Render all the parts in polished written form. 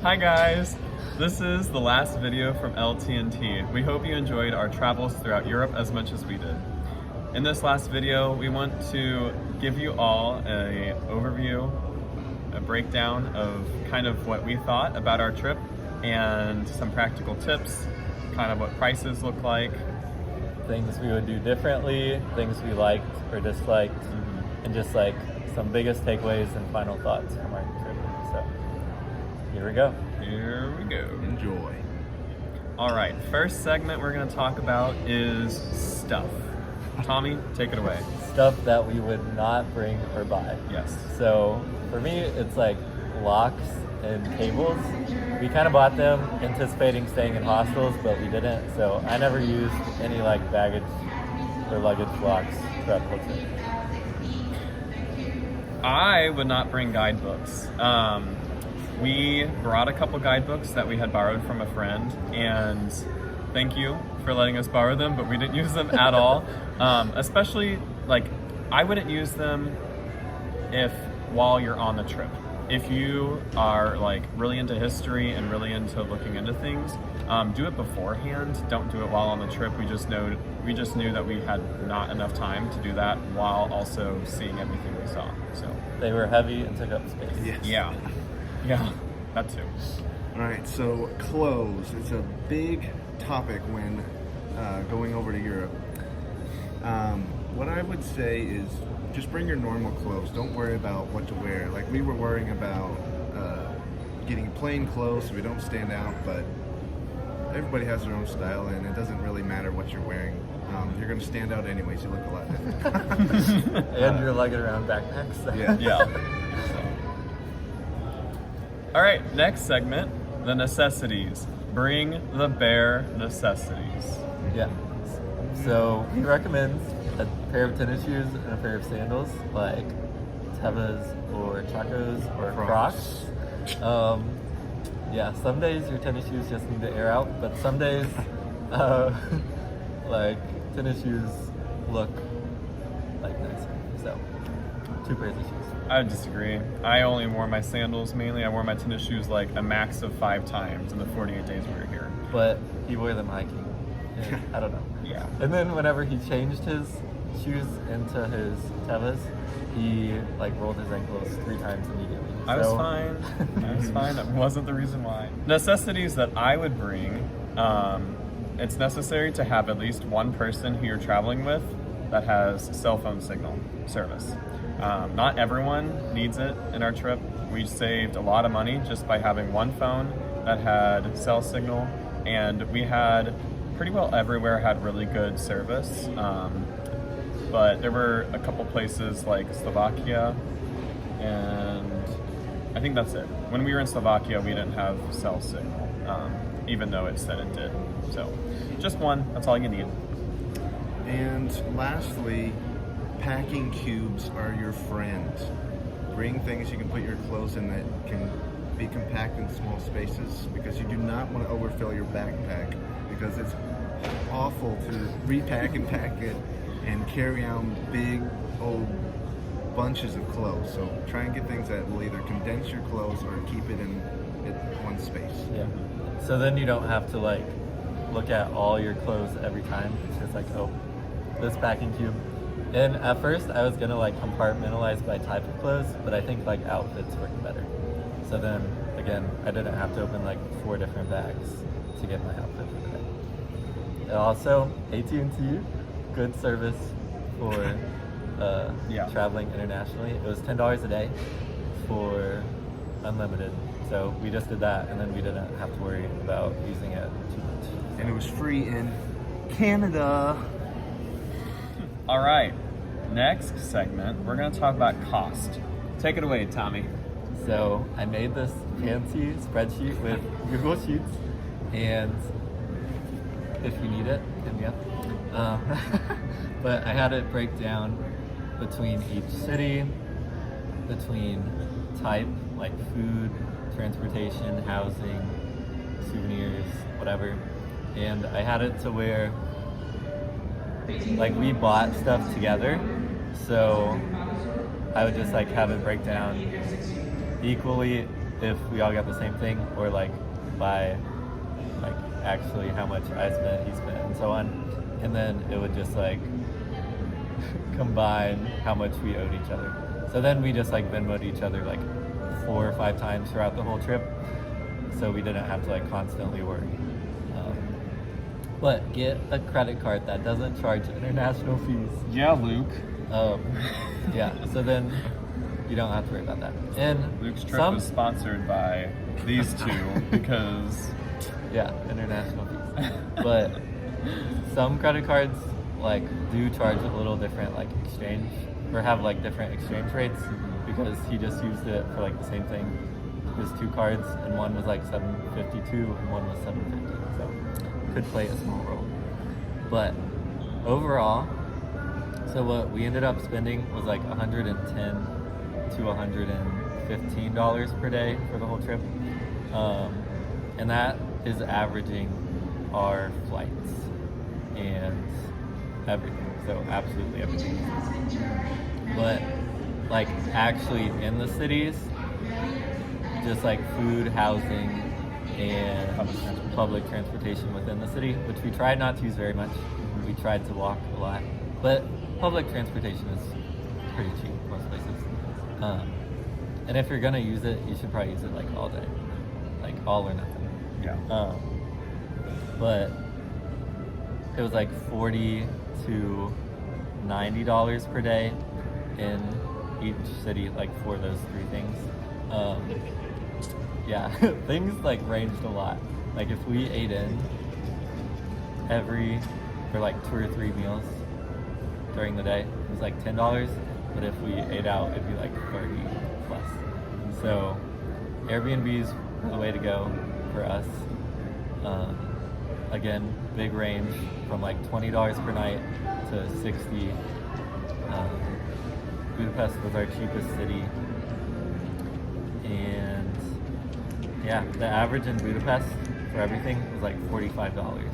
Hi guys! This is the last video from LT&T. We hope you enjoyed our travels throughout Europe as much as we did. In this last video, we want to give you all an overview, a breakdown of kind of what we thought about our trip and some practical tips, kind of what prices look like. Things we would do differently, things we liked or disliked, and just like some biggest takeaways and final thoughts from our trip. So here we go. Here we go. Enjoy. All right, first segment we're going to talk about is stuff. Tommy, take it away. Stuff that we would not bring or buy. Yes. So for me, it's like locks and cables. We kind of bought them anticipating staying in hostels, but we didn't. So I never used any like baggage or luggage locks throughout the whole trip. I would not bring guidebooks. We brought a couple guidebooks that we had borrowed from a friend, and thank you for letting us borrow them, but we didn't use them at all. Especially, like, I wouldn't use them while you're on the trip. If you are like really into history and really into looking into things, do it beforehand. Don't do it while on the trip. We just knew that we had not enough time to do that while also seeing everything we saw. So They were heavy and took up space. Yes. Yeah, that too. All right, so clothes. It's a big topic when going over to Europe. What I would say is just bring your normal clothes. Don't worry about what to wear. Like, we were worrying about getting plain clothes so we don't stand out, but everybody has their own style, and it doesn't really matter what you're wearing. You're going to stand out anyways. You look a lot different. And you're lugging around backpacks. So. Yeah. All right, next segment, the necessities. Bring the bare necessities. Yeah. So we recommend a pair of tennis shoes and a pair of sandals, like Tevas or Chacos or Crocs. Yeah, some days your tennis shoes just need to air out, but some days, like tennis shoes look like nicer. So, 2 pairs of shoes. I would disagree. I only wore my sandals mainly. I wore my tennis shoes like a max of 5 times in the 48 days we were here. But he wore them hiking. And I don't know. Yeah. And then whenever he changed his shoes into his Tevas, he like rolled his ankles 3 times immediately. I was fine. I was fine. That wasn't the reason why. Necessities that I would bring, it's necessary to have at least one person who you're traveling with that has cell phone signal service. Not everyone needs it in our trip. We saved a lot of money just by having one phone that had cell signal, and we had pretty well everywhere had really good service. But there were a couple places like Slovakia, and I think that's it. When we were in Slovakia, we didn't have cell signal, even though it said it did. So just one, that's all you need. And lastly, packing cubes are your friends. Bring things you can put your clothes in that can be compact in small spaces, because you do not want to overfill your backpack, because it's awful to repack and pack it and carry on big old bunches of clothes. So try and get things that will either condense your clothes or keep it in one space. Yeah. So then you don't have to like look at all your clothes every time. It's just like, oh, this packing cube. And at first I was gonna like compartmentalize by type of clothes, but I think like outfits work better. So then again, I didn't have to open like 4 different bags to get my outfit for the day. And also, AT&T, good service for traveling internationally. It was $10 a day for unlimited. So we just did that, and then we didn't have to worry about using it too much. And it was free in Canada. All right, next segment, we're gonna talk about cost. Take it away, Tommy. So I made this fancy spreadsheet with Google Sheets, and if you need it, hit me up. But I had it break down between each city, between type, like food, transportation, housing, souvenirs, whatever. And I had it to where like we bought stuff together, so I would just like have it break down equally if we all got the same thing, or like by like actually how much I spent, he spent, and so on. And then it would just like combine how much we owed each other. So then we just like Venmo'd each other like 4 or 5 times throughout the whole trip, so we didn't have to like constantly worry. But get a credit card that doesn't charge international fees. Yeah, Luke. Yeah, so then you don't have to worry about that. And Luke's trip was sponsored by these two because yeah, international fees. But some credit cards like do charge a little different like exchange, or have like different exchange rates, because he just used it for like the same thing. His 2 cards, and one was like $7.52 and one was $7.50. So could play a small role. But overall, so what we ended up spending was like $110 to $115 per day for the whole trip. And that is averaging our flights and everything. So absolutely everything. But like actually in the cities, just like food, housing, and public transportation within the city, which we tried not to use very much. We tried to walk a lot, but public transportation is pretty cheap most places. And if you're gonna use it, you should probably use it like all day, like all or nothing. yeah. But it was like $40 to $90 per day in each city, like for those 3 things. Yeah, things like ranged a lot. Like if we ate in for like 2 or 3 meals during the day, it was like $10. But if we ate out, it'd be like 30 plus. So Airbnbs were the way to go for us. Again, big range from like $20 per night to $60. Budapest was our cheapest city. And yeah, the average in Budapest for everything was like $45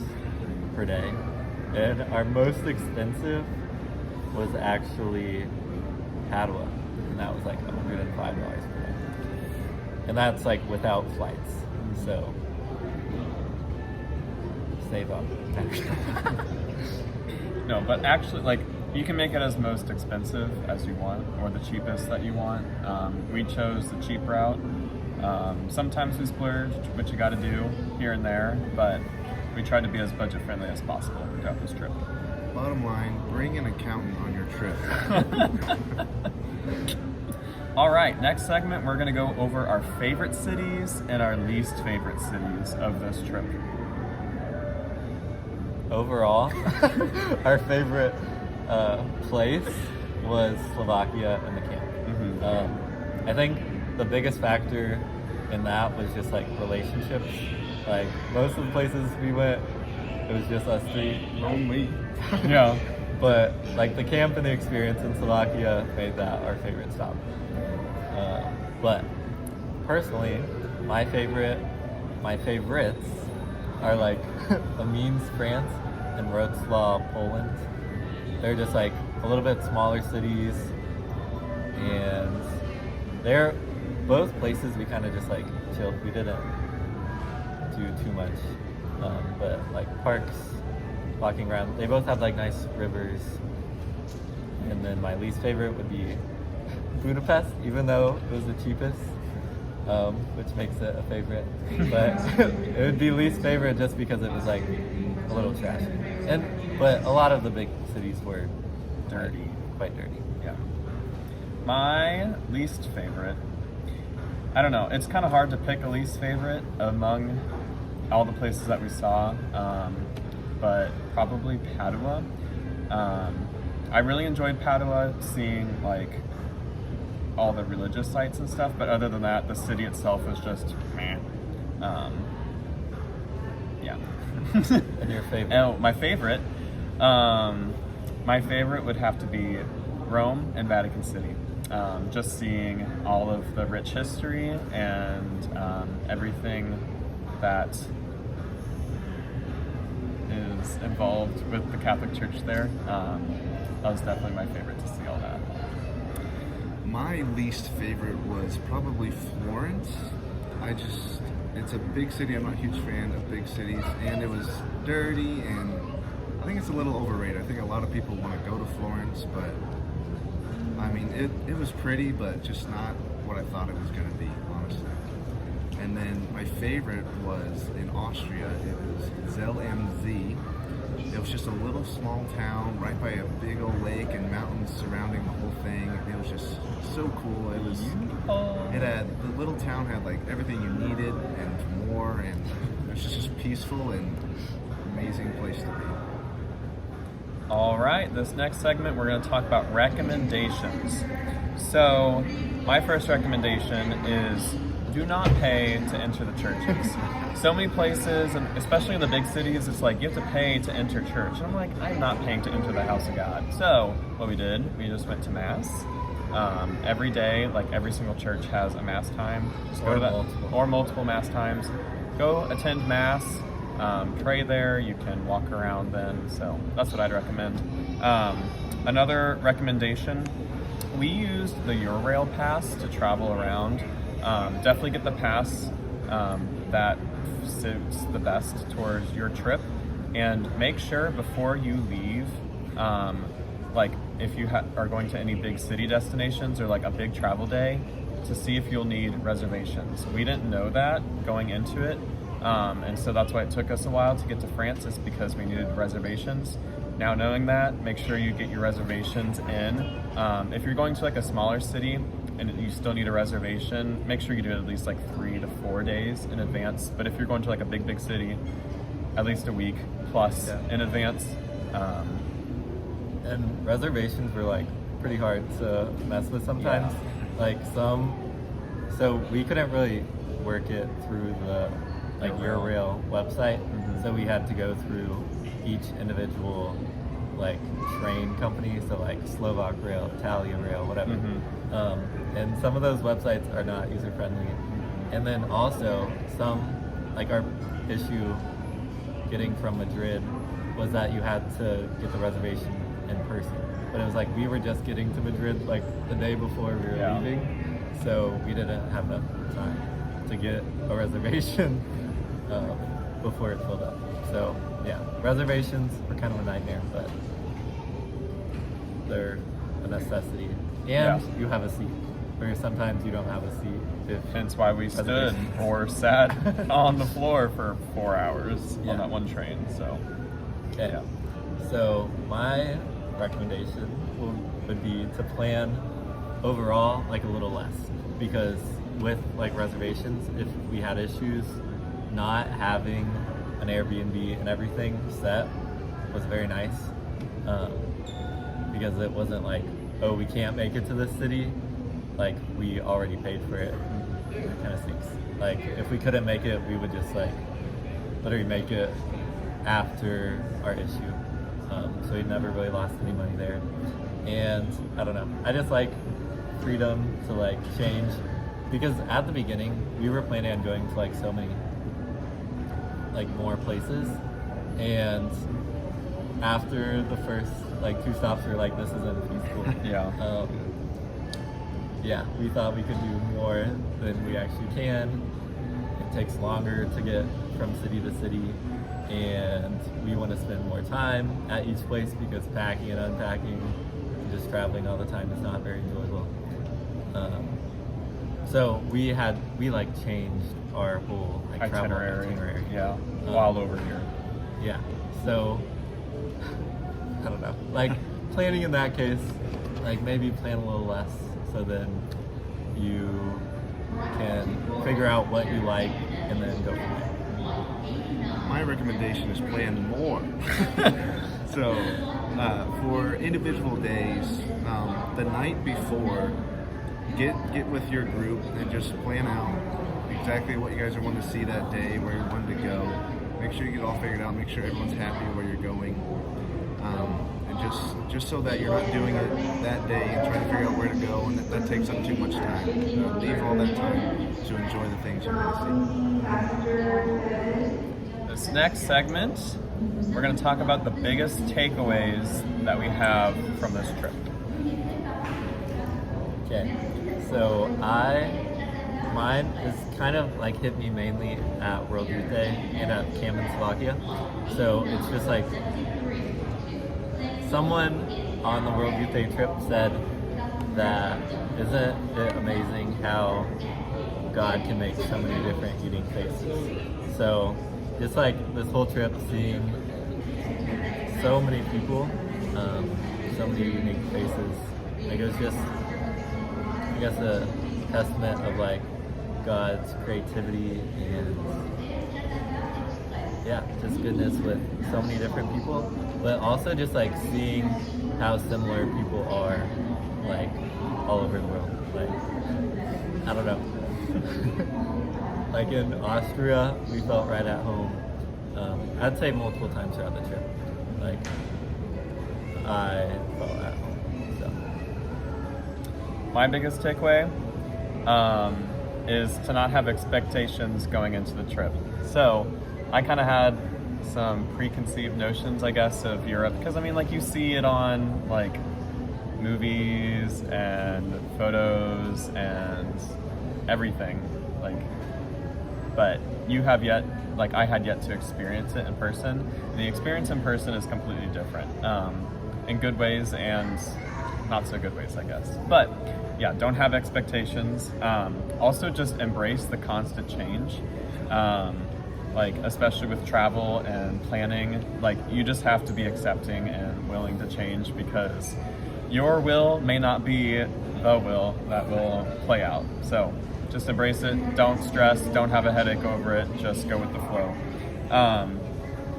per day. And our most expensive was actually Padua, and that was like $105 per day. And that's like without flights. So save up. No, but actually, like, you can make it as most expensive as you want, or the cheapest that you want. We chose the cheap route. Sometimes we splurged, which you got to do here and there, but we tried to be as budget friendly as possible throughout this trip. Bottom line, bring an accountant on your trip. All right, next segment, we're going to go over our favorite cities and our least favorite cities of this trip. Overall, our favorite place was Slovakia and the camp. Mm-hmm. I think the biggest factor in that was just like relationships. Like most of the places we went, it was just us 3. Lonely. Yeah. But like the camp and the experience in Slovakia made that our favorite stop. But personally, my favorites are like Amiens, France, and Wrocław, Poland. They're just like a little bit smaller cities, and they're both places we kind of just like chilled. We didn't do too much, but like parks, walking around. They both have like nice rivers. And then my least favorite would be Budapest, even though it was the cheapest, which makes it a favorite. But it would be least favorite just because it was like a little trashy. But a lot of the big cities were Dirty. quite dirty. Yeah. My least favorite, I don't know, it's kind of hard to pick a least favorite among all the places that we saw, but probably Padua. I really enjoyed Padua, seeing like all the religious sites and stuff, but other than that, the city itself was just meh. Yeah. And your favorite? Oh, my favorite. My favorite would have to be Rome and Vatican City. Just seeing all of the rich history and everything that is involved with the Catholic Church there. That was definitely my favorite to see all that. My least favorite was probably Florence. it's a big city. I'm not a huge fan of big cities, and it was dirty, and I think it's a little overrated. I think a lot of people want to go to Florence, but I mean, it was pretty, but just not what I thought it was going to be, honestly. And then my favorite was in Austria. It was Zell am See. It was just a little small town right by a big old lake and mountains surrounding the whole thing. It was just so cool. The little town had like everything you needed and more, and it was just peaceful and amazing place to be. All right, this next segment we're going to talk about recommendations. So, my first recommendation is do not pay to enter the churches. So many places, and especially in the big cities, it's like you have to pay to enter church. And I'm like, I'm not paying to enter the house of God. So, what we did, we just went to Mass. Every day, like every single church has a Mass time. Just go to that, or multiple Mass times. Go attend Mass. Pray there. You can walk around then. So that's what I'd recommend. Another recommendation, we used the Eurail pass to travel around. Definitely get the pass that suits the best towards your trip, and make sure before you leave, like if you are going to any big city destinations or like a big travel day, to see if you'll need reservations. We didn't know that going into it. And so that's why it took us a while to get to France, is because we needed reservations. Now knowing that, make sure you get your reservations in. If you're going to like a smaller city and you still need a reservation, make sure you do it at least like 3 to 4 days in advance. But if you're going to like a big city, at least a week plus in advance. And reservations were like pretty hard to mess with sometimes. So we couldn't really work it through the Eurail website, so we had to go through each individual like train company, so like Slovak Rail, Italia Rail, whatever. And some of those websites are not user friendly. And then also our issue getting from Madrid was that you had to get the reservation in person. But it was like we were just getting to Madrid like the day before we were leaving, so we didn't have enough time to get a reservation before it filled up. So yeah, reservations were kind of a nightmare, but they're a necessity. And you have a seat, where sometimes you don't have a seat. Hence why we stood or sat on the floor for 4 hours on that one train. So So my recommendation would be to plan overall like a little less, because with like reservations, if we had issues, not having an Airbnb and everything set was very nice, because it wasn't like, oh, we can't make it to this city, like we already paid for it. It kind of stinks. Like if we couldn't make it, we would just like literally make it after our issue, so we never really lost any money there. And I don't know, I just like freedom to like change, because at the beginning we were planning on going to like so many like more places, and after the first like 2 stops we were like, this isn't feasible. We thought we could do more than we actually can. It takes longer to get from city to city, and we want to spend more time at each place, because packing and unpacking and just traveling all the time is not very enjoyable. So we changed our whole travel itinerary. While over here. Yeah. So I don't know. Like planning in that case, like maybe plan a little less, so then you can figure out what you like and then go from there. My recommendation is plan more. So for individual days, the night before, get with your group and just plan out exactly what you guys are wanting to see that day, where you're wanting to go. Make sure you get all figured out, make sure everyone's happy where you're going. And just so that you're not doing it that day and trying to figure out where to go, and that takes up too much time. Leave all that time to enjoy the things you're going to see. This next segment, we're going to talk about the biggest takeaways that we have from this trip. Okay, so I mine is kind of like hit me mainly at World Youth Day and at camp in Slovakia. So it's just like someone on the World Youth Day trip said that isn't it amazing how God can make so many different unique faces. So just like this whole trip, seeing so many people, so many unique faces, like it was just, I guess, a testament of like God's creativity and yeah, just goodness with so many different people, but also just like seeing how similar people are like all over the world. Like, I don't know. Like in Austria, we felt right at home. I'd say multiple times throughout the trip. Like, I felt at home. So. My biggest takeaway is to not have expectations going into the trip. So I kind of had some preconceived notions, I guess, of Europe, because I mean, like, you see it on like movies and photos and everything, like, but you have yet, like, I had yet to experience it in person, and the experience in person is completely different, in good ways and not so good ways, I guess. But yeah, don't have expectations. Also just embrace the constant change, like, especially with travel and planning. Like, you just have to be accepting and willing to change, because your will may not be the will that will play out. So just embrace it. Don't stress. Don't have a headache over it. Just go with the flow.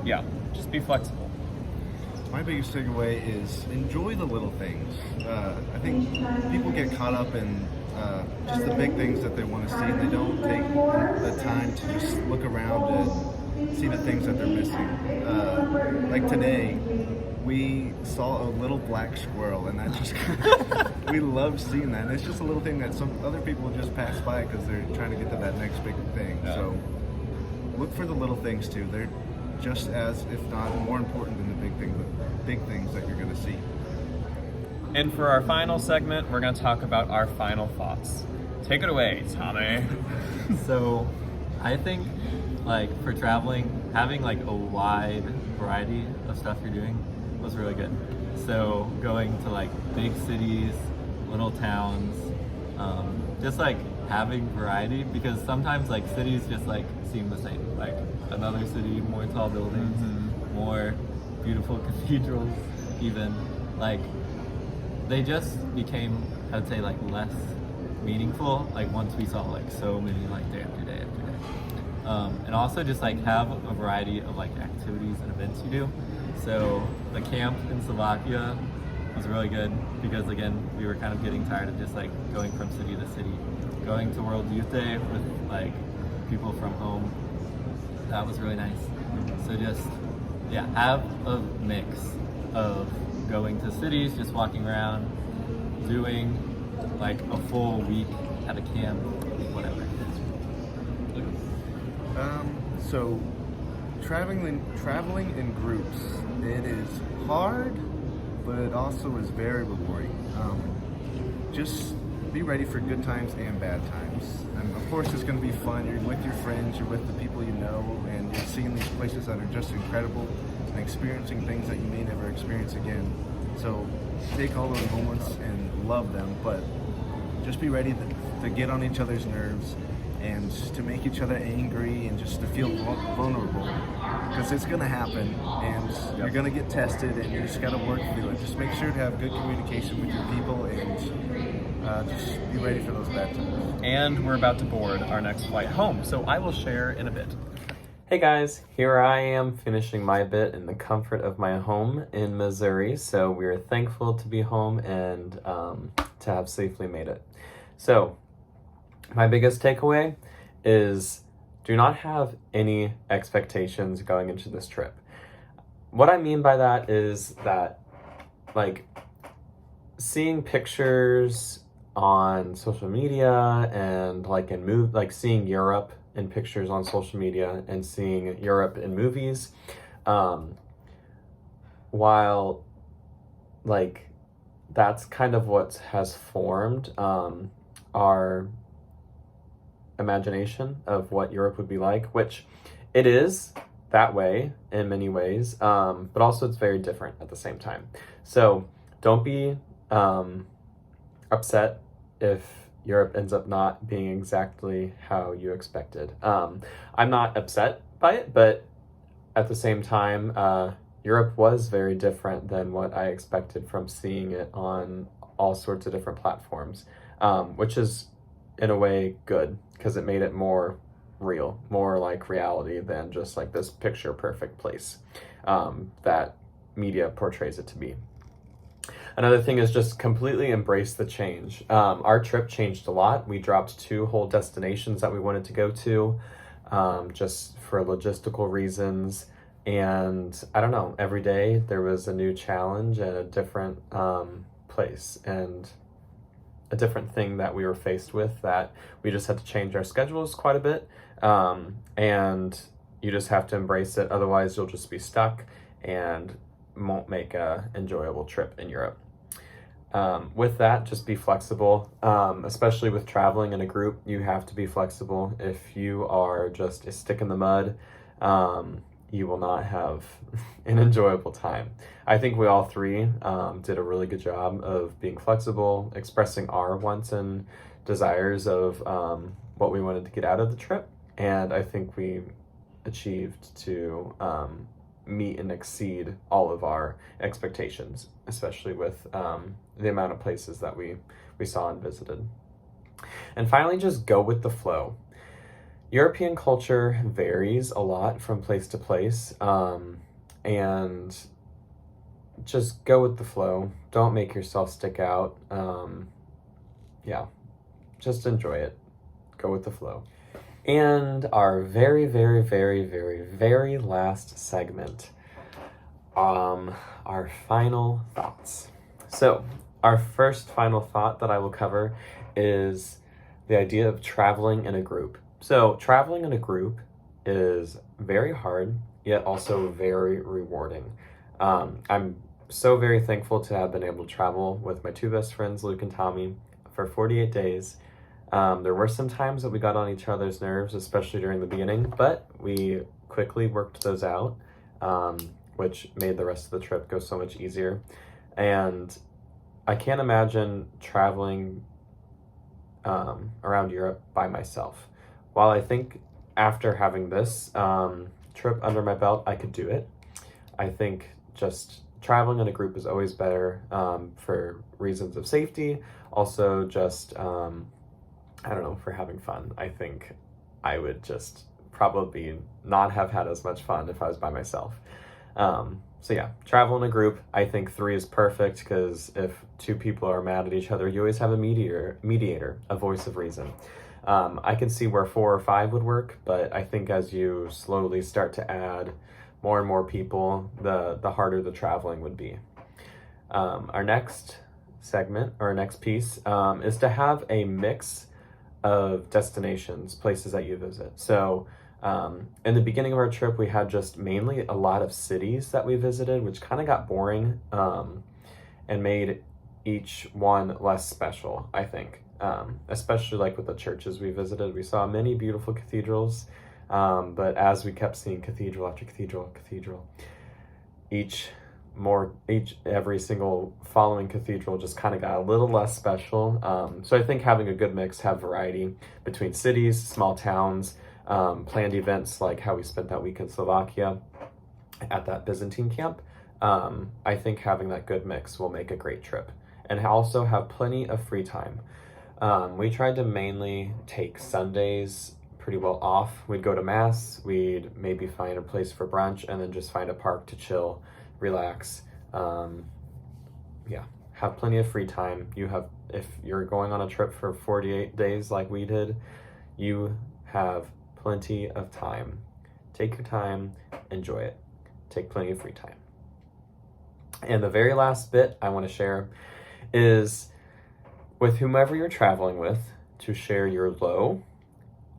Yeah, just be flexible. My biggest takeaway is enjoy the little things. I think people get caught up in just the big things that they want to see, and they don't take the time to just look around and see the things that they're missing. Like today, we saw a little black squirrel, and that just we loved seeing that. And it's just a little thing that some other people just pass by because they're trying to get to that next big thing. Yeah. So look for the little things too. They're just as, if not more important than the big things that you're going to see. And for our final segment, we're going to talk about our final thoughts. Take it away, Tommy. So I think, like, for traveling, having like a wide variety of stuff you're doing was really good. So going to like big cities, little towns, just like having variety, because sometimes like cities just like seem the same. Like another city, more tall buildings, more beautiful cathedrals, even, like, they just became, I'd say, like less meaningful, like once we saw like so many, like day after day after day. And also just like have a variety of like activities and events you do. So the camp in Slovakia was really good because, again, we were kind of getting tired of just like going from city to city. Going to World Youth Day with like people from home, that was really nice. So just, yeah, have a mix of going to cities, just walking around, doing like a full week at a camp, whatever. So traveling in groups, it is hard, but it also is very rewarding. Just be ready for good times and bad times. And of course, it's going to be fun. You're with your friends, you're with the people you know, and you're seeing these places that are just incredible and experiencing things that you may never experience again. So take all those moments and love them, but just be ready to get on each other's nerves and to make each other angry and just to feel vulnerable, because it's going to happen and you're going to get tested and you just got to work through it. Just make sure to have good communication with your people and just be ready for those bad times. And we're about to board our next flight home, so I will share in a bit. Hey guys, here I am finishing my bit in the comfort of my home in Missouri, so we're thankful to be home and to have safely made it. So, my biggest takeaway is do not have any expectations going into this trip. What I mean by that is that, like, seeing pictures on social media and like seeing Europe in pictures on social media and seeing Europe in movies, while like that's kind of what has formed our imagination of what Europe would be like, which it is that way in many ways, but also it's very different at the same time. So don't be upset if Europe ends up not being exactly how you expected. I'm not upset by it, but at the same time, Europe was very different than what I expected from seeing it on all sorts of different platforms, which is in a way good because it made it more real, more like reality than just like this picture perfect place that media portrays it to be. Another thing is just completely embrace the change. Our trip changed a lot. We dropped 2 whole destinations that we wanted to go to just for logistical reasons. And I don't know, every day there was a new challenge and a different place and a different thing that we were faced with that we just had to change our schedules quite a bit. And you just have to embrace it. Otherwise, you'll just be stuck and won't make a enjoyable trip in Europe. With that, just be flexible, especially with traveling in a group. You have to be flexible. If you are just a stick in the mud, you will not have an enjoyable time. I think we all 3 did a really good job of being flexible, expressing our wants and desires of what we wanted to get out of the trip. And I think we achieved to meet and exceed all of our expectations, especially with the amount of places that we saw and visited. And finally, just go with the flow. European culture varies a lot from place to place, and just go with the flow. Don't make yourself stick out. Yeah, just enjoy it. Go with the flow. And our very, very, very, very, very last segment, our final thoughts. So our first final thought that I will cover is the idea of traveling in a group. So traveling in a group is very hard, yet also very rewarding. I'm so very thankful to have been able to travel with my 2 best friends, Luke and Tommy, for 48 days. There were some times that we got on each other's nerves, especially during the beginning, but we quickly worked those out, which made the rest of the trip go so much easier. And I can't imagine traveling around Europe by myself. While I think after having this trip under my belt, I could do it, I think just traveling in a group is always better for reasons of safety. Also just, I don't know, for having fun. I think I would just probably not have had as much fun if I was by myself. So yeah, travel in a group. I think 3 is perfect because if 2 people are mad at each other, you always have a mediator, a voice of reason. I can see where 4 or 5 would work, but I think as you slowly start to add more and more people, the harder the traveling would be. Our next segment, or our next piece, is to have a mix of destinations, places that you visit. So in the beginning of our trip, we had just mainly a lot of cities that we visited, which kind of got boring and made each one less special, I think. Especially like with the churches we visited. We saw many beautiful cathedrals, but as we kept seeing cathedral after cathedral, every single following cathedral just kind of got a little less special. So I think having a good mix, have variety between cities, small towns, planned events like how we spent that week in Slovakia at that Byzantine camp. I think having that good mix will make a great trip, and also have plenty of free time. We tried to mainly take Sundays pretty well off. We'd go to mass, we'd maybe find a place for brunch, and then just find a park to chill, relax. Yeah, have plenty of free time. If you're going on a trip for 48 days like we did, you have plenty of time. Take your time, enjoy it. Take plenty of free time. And the very last bit I want to share is with whomever you're traveling with, to share your low,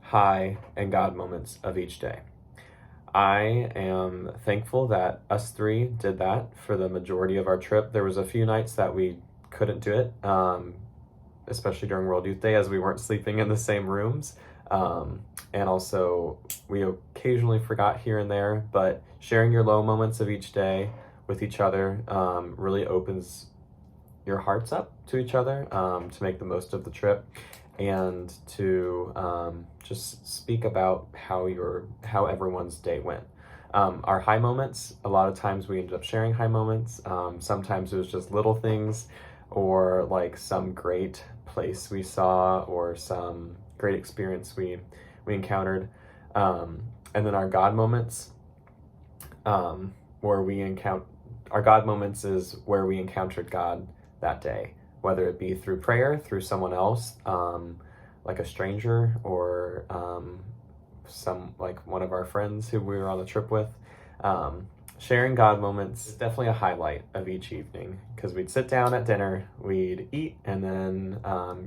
high, and God moments of each day. I am thankful that us 3 did that for the majority of our trip. There was a few nights that we couldn't do it, especially during World Youth Day, as we weren't sleeping in the same rooms. And also, we occasionally forgot here and there, but sharing your low moments of each day with each other really opens your hearts up to each other to make the most of the trip, and to just speak about how everyone's day went. Our high moments, a lot of times we ended up sharing high moments. Sometimes it was just little things, or like some great place we saw, or some great experience we encountered. And then our God moments, our God moments is where we encountered God that day, whether it be through prayer, through someone else, like a stranger, or one of our friends who we were on the trip with. Sharing God moments is definitely a highlight of each evening, because we'd sit down at dinner, we'd eat, and then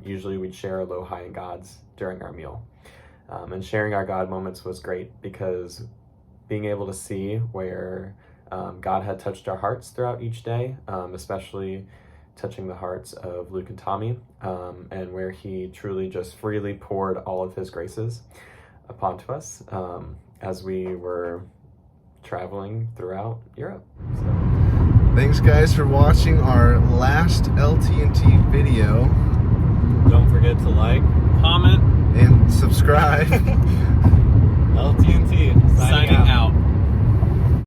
usually we'd share a low, high, and Gods during our meal. And sharing our God moments was great, because being able to see where God had touched our hearts throughout each day, especially touching the hearts of Luke and Tommy, and where he truly just freely poured all of his graces upon to us as we were traveling throughout Europe. So. Thanks guys for watching our last LT&T video. Don't forget to like, comment, and subscribe. LT&T Signing out.